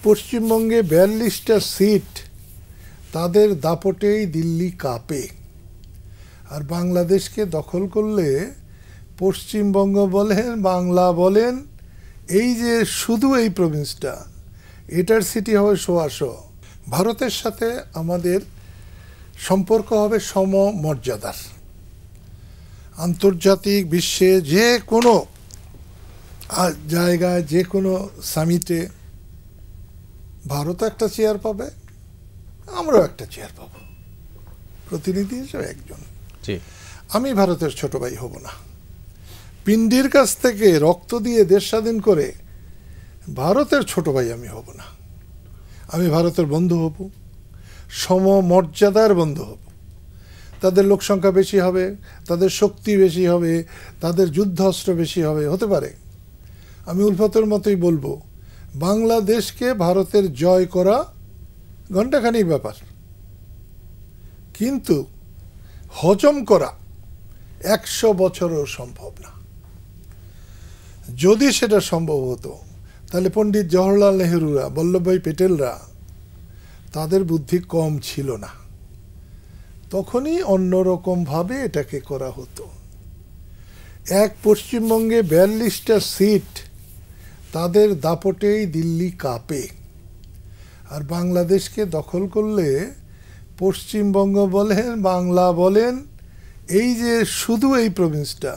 পশ্চিমবঙ্গে ৪২টা সিট তাদের দাপটেই দিল্লি কাঁপে। আর বাংলাদেশকে দখল করলে পশ্চিমবঙ্গ বলেন, বাংলা বলেন, এই যে শুধু এই প্রভিন্সটা, এটার সিটি হবে ১৬০০। ভারতের সাথে আমাদের সম্পর্ক হবে সমমর্যাদার। আন্তর্জাতিক বিশ্বে যে কোনো জায়গায়, যে কোনো সামিটে ভারতও একটা চেয়ার পাবে, আমরাও একটা চেয়ার পাব, প্রতিনিধি হিসেবে একজন। আমি ভারতের ছোট ভাই হব না। পিন্ডির কাছ থেকে রক্ত দিয়ে দেশ স্বাধীন করে ভারতের ছোট ভাই আমি হব না। আমি ভারতের বন্ধু হব, সমমর্যাদার বন্ধু হব। তাদের লোক সংখ্যা বেশি হবে, তাদের শক্তি বেশি হবে, তাদের যুদ্ধাস্ত্র বেশি হবে, হতে পারে। আমি উলফতের মতোই বলবো, বাংলাদেশকে ভারতের জয় করা ঘণ্টাখানিক ব্যাপার, কিন্তু হজম করা ১০০ বছরও সম্ভব না। যদি সেটা সম্ভব হতো, তাহলে পণ্ডিত জওহরলাল নেহরুরা, বল্লভভাই পেটেলরা, তাদের বুদ্ধি কম ছিল না। তখনই অন্যরকমভাবে এটাকে করা হতো। এক পশ্চিমবঙ্গে ৪২টা সিট তাদের দাপটেই দিল্লি কাঁপে। আর বাংলাদেশকে দখল করলে পশ্চিমবঙ্গ বলেন, বাংলা বলেন, এই যে শুধু এই প্রভিন্সটা,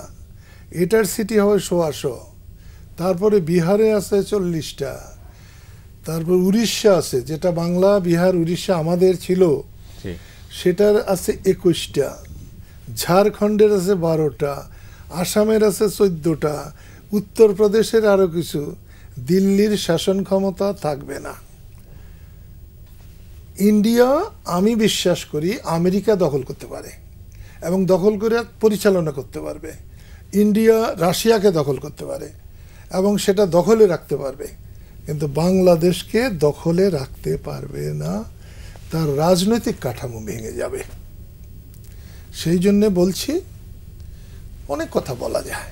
এটার সিটি হবে ১৬০০। তারপরে বিহারে আছে ৪০টা, তারপর উড়িষ্যা আছে, যেটা বাংলা, বিহার, উড়িষ্যা আমাদের ছিল, সেটার আছে ২১টা, ঝাড়খণ্ডের আছে ১২টা, আসামের আছে ১৪টা, উত্তরপ্রদেশের আরও কিছু। দিল্লির শাসন ক্ষমতা থাকবে না। ইন্ডিয়া, আমি বিশ্বাস করি, আমেরিকা দখল করতে পারে এবং দখল করে পরিচালনা করতে পারবে। ইন্ডিয়া রাশিয়াকে দখল করতে পারে এবং সেটা দখলে রাখতে পারবে, কিন্তু বাংলাদেশকে দখলে রাখতে পারবে না। তার রাজনৈতিক কাঠামো ভেঙে যাবে। সেই জন্যে বলছি, অনেক কথা বলা যায়।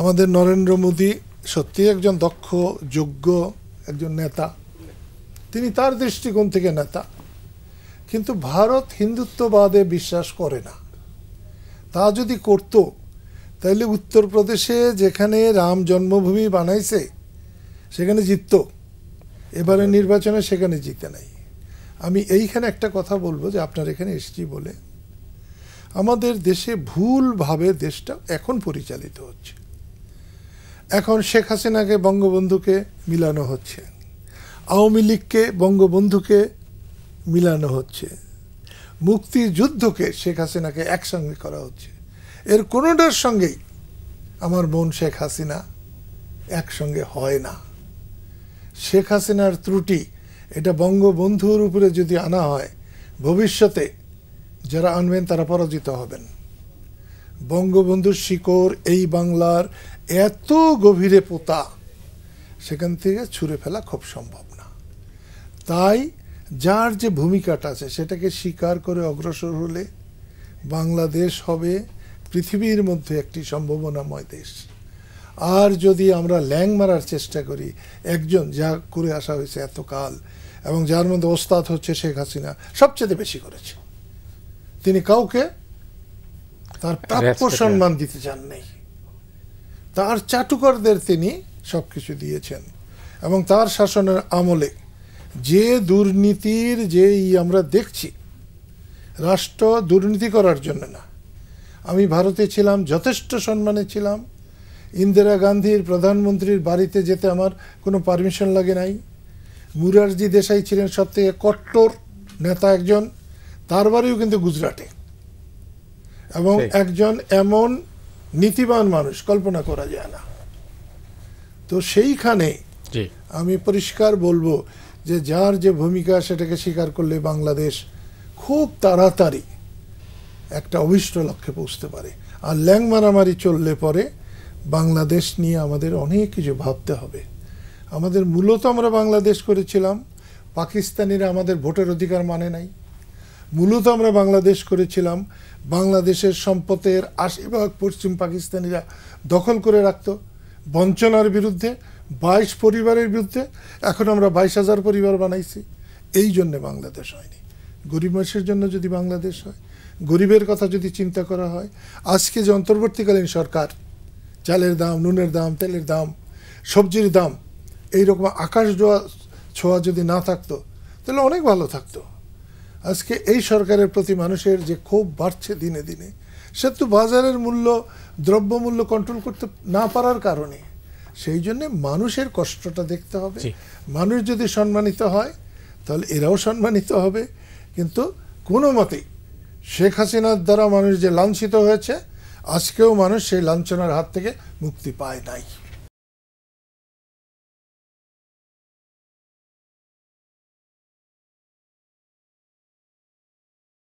আমাদের নরেন্দ্র মোদী সত্যি একজন দক্ষ, যোগ্য একজন নেতা। তিনি তার দৃষ্টিকোণ থেকে নেতা, কিন্তু ভারত হিন্দুত্ববাদে বিশ্বাস করে না। তা যদি করত, তাহলে উত্তরপ্রদেশে যেখানে রাম জন্মভূমি বানাইছে সেখানে জিতত। এবারে নির্বাচনে সেখানে জিতে নাই। আমি এইখানে একটা কথা বলবো, যে আপনার এখানে এসেছি বলে, আমাদের দেশে ভুলভাবে দেশটা এখন পরিচালিত হচ্ছে। এখন শেখ হাসিনাকে বঙ্গবন্ধুকে মিলানো হচ্ছে, আওয়ামী লীগকে বঙ্গবন্ধুকে মিলানো হচ্ছে, মুক্তিযুদ্ধকে শেখ হাসিনাকে একসঙ্গে করা হচ্ছে। এর কোনোটার সঙ্গেই আমার বোন শেখ হাসিনা একসঙ্গে হয় না। শেখ হাসিনার ত্রুটি এটা বঙ্গবন্ধুর উপরে যদি আনা হয়, ভবিষ্যতে যারা আনবেন তারা পরাজিত হবেন। বঙ্গবন্ধুর শিকড় এই বাংলার এত গভীরে পোতা, সেখান থেকে ছুঁড়ে ফেলা খুব সম্ভব না। তাই যার যে ভূমিকাটা আছে সেটাকে স্বীকার করে অগ্রসর হলে বাংলাদেশ হবে পৃথিবীর মধ্যে একটি সম্ভাবনাময় দেশ। আর যদি আমরা ল্যাং মারার চেষ্টা করি, একজন যা করে আসা হয়েছে এতকাল, এবং যার মধ্যে ওস্তাদ হচ্ছে শেখ হাসিনা, সবচেয়ে বেশি করেছে। তিনি কাউকে তার প্রাপ্য সম্মান দিতে চান নাই। তার চাটুকারদের তিনি সব কিছু দিয়েছেন, এবং তার শাসনের আমলে যে দুর্নীতির আমরা দেখছি, রাষ্ট্র দুর্নীতি করার জন্য না। আমি ভারতে ছিলাম, যথেষ্ট সম্মানে ছিলাম। ইন্দিরা গান্ধীর প্রধানমন্ত্রীর বাড়িতে যেতে আমার কোনো পারমিশন লাগে নাই। মুরারজি দেশাই ছিলেন সবথেকে কট্টর নেতা একজন, তার বাড়িও কিন্তু গুজরাটে, এবং একজন এমন নীতিবান মানুষ কল্পনা করা যায় না। তো সেইখানে আমি পরিষ্কার বলবো যে যার যে ভূমিকা সেটাকে স্বীকার করলে বাংলাদেশ খুব তাড়াতাড়ি একটা অভিষ্ট লক্ষ্যে পৌঁছতে পারে। আর ল্যাং মারামারি চললে পরে বাংলাদেশ নিয়ে আমাদের অনেক কিছু ভাবতে হবে। আমাদের মূলত আমরা বাংলাদেশ করেছিলাম, পাকিস্তানিরা আমাদের ভোটের অধিকার মানে নাই। মূলত আমরা বাংলাদেশ করেছিলাম, বাংলাদেশের সম্পদের ৮০% পশ্চিম পাকিস্তানিরা দখল করে রাখত। বঞ্চনার বিরুদ্ধে 22 পরিবারের বিরুদ্ধে এখন আমরা 22,000 পরিবার বানাইছি। এই জন্যে বাংলাদেশ হয়নি। গরিব মানুষের জন্য যদি বাংলাদেশ হয়, গরিবের কথা যদি চিন্তা করা হয়, আজকে যে অন্তর্বর্তীকালীন সরকার চালের দাম, নুনের দাম, তেলের দাম, সবজির দাম এইরকম আকাশ ছোঁয়া যদি না থাকতো তাহলে অনেক ভালো থাকতো। আজকে এই সরকারের প্রতি মানুষের যে ক্ষোভ বাড়ছে দিনে দিনে, সে তো বাজারের মূল্য, দ্রব্যমূল্য কন্ট্রোল করতে না পারার কারণে। সেই জন্যে মানুষের কষ্টটা দেখতে হবে। মানুষ যদি সম্মানিত হয় তাহলে এরাও সম্মানিত হবে। কিন্তু কোনো মতেই শেখ হাসিনার দ্বারা মানুষ যে লাঞ্ছিত হয়েছে, আজকেও মানুষ সেই লাঞ্ছনার হাত থেকে মুক্তি পায় নাই।